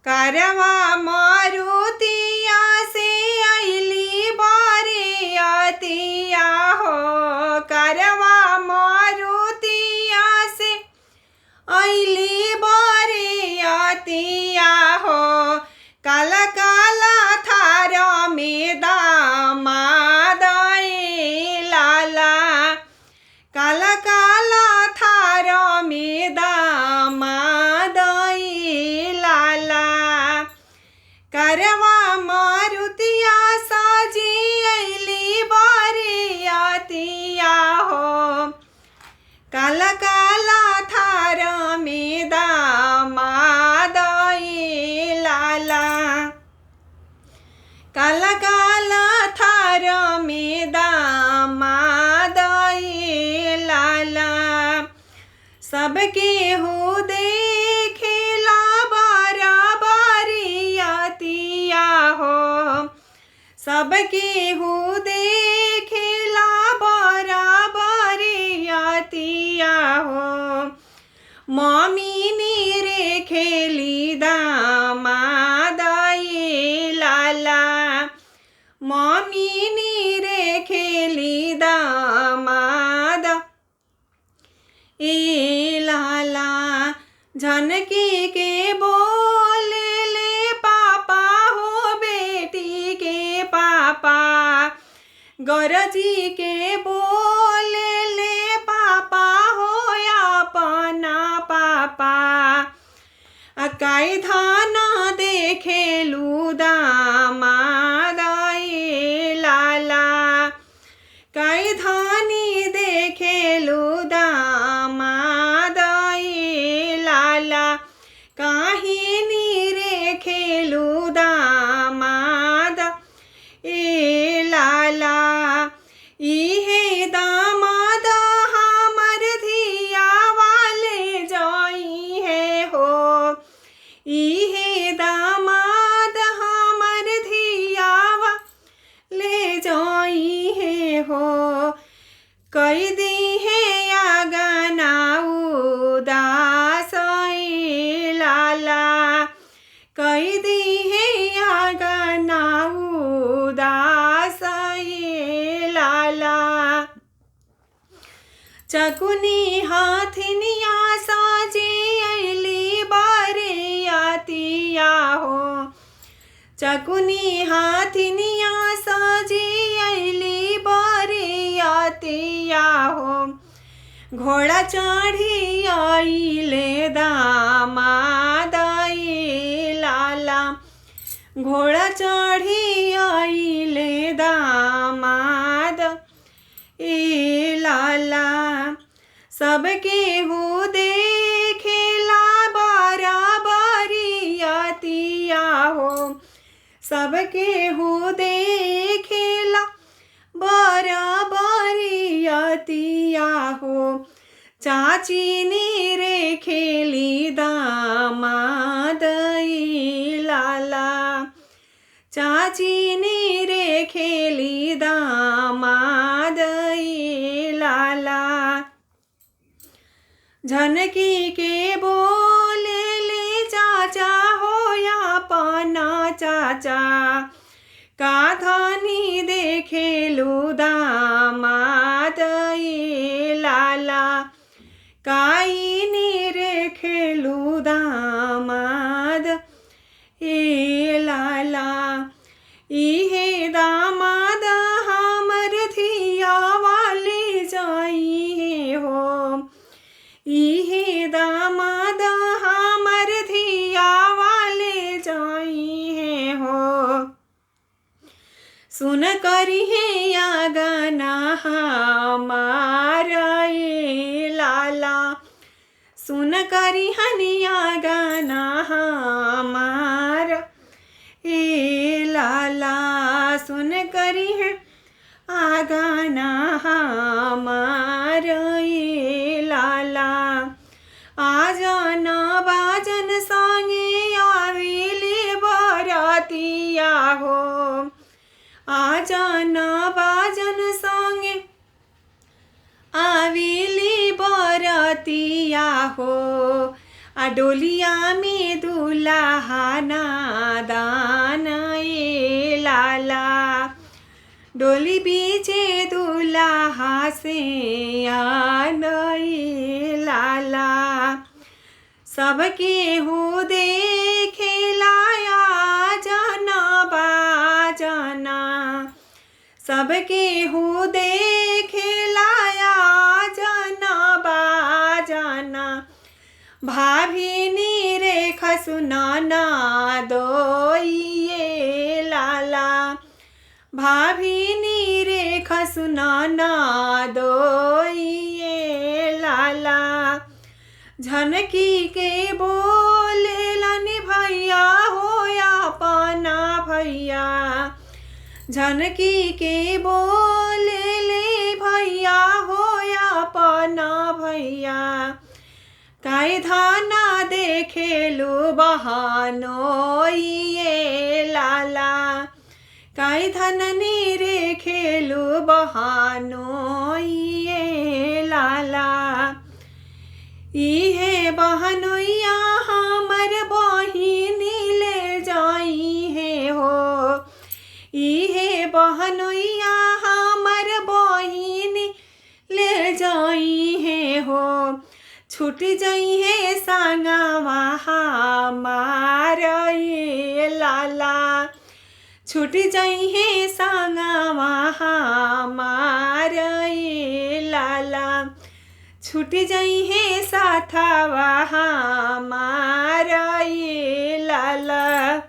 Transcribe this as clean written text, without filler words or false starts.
करवा मारुतिया से अइली बरियतिया हो, करवा मारुतिया से अइली बरियतिया हो। काला काला थार में दामाद लाला, काला काला थार में दामाद लाला। करवा मारुतिया साजी अइली बरियतिया हो, काला काला थार में दामाद लाला, काला काला थार में दामाद लाला। सबके हो देखेला बरियतिया हो, सबके हो देखेला बरियतिया हो। मम्मी मेरे खेली दामाद लाला, मम्मी मेरे खेली दामाद लाला। झनकी के बोले ले पापा हो बेटी के पापा, गौरजी के बोले ले पापा हो अपना पापा। अकाई धाना देखेलू दामाद लाला, काई धानी देखेलू दामाद लाला। काहिनी रे खेलू दामाद लाला। इहे दामाद हमर धिया वाले जाई है हो, इहे दामाद हमर धिया वाले जाई है हो। कई दी है आगना उदास लाला, कई दी है आगना उदास लाला। चकुनी हाथिनिया साजी अइली बरियतिया हो, चकुनी हाथिनिया साजी अइली बरियतिया हो। घोड़ा चढ़ी अइले दामाद लाला, घोड़ा चढ़ी अइले दामाद लाला। सबके हो देखेला बरियतिया हो, सबके हो देखेला बरियतिया हो। चाची रे खेली दामाद लाला, चाची रे खेली दामाद लाला। झनकी के बोले ले चाचा हो अपना चाचा, काधानी देखेलू दामाद लाला, काई रे खेलू दामाद लाला। इहे दामाद हमर धिया वाले जाई हो, इहे दामाद हमर धिया वाले जाई हो। सुन करी है आगना हमार लाला, सुन करी हनिया गाना हमार लाला। सुन करी है आगाना हमार लाला। आजन बाजन संगे आविले बरतिया हो, आजन बाजन संगे आविली बरतिया हो, आ डोलिया में दुल्हा नादान ए लाला, डोली बीचे दुल्हा से आन ए लाला। सबके हो देखे लाया जना बाजना, सबके हो देखे लाया जना बाजना। भाभिनी रेख सुनाना दोइए लाला, भाभिनी रेख सुनाना दोइए लाला। झनकी के बोलेलन भैया हो अपना भैया, झनकी के बोलेले भैया हो अपना भैया। काहे धाना देखेलु बहानो ये लाला, काहे धननी रेखेलु बहानो ये लाला। इहे बहनोइया हमर बहिनी ले जाई है हो, इहे बहनोइया हमर बहिनी ले जाई है हो। छूट जाई है संगवा हमार ये लाला, छूट जाई है संगवा हमार ये लाला, छूट जाई है साथवा हमार ये लाला।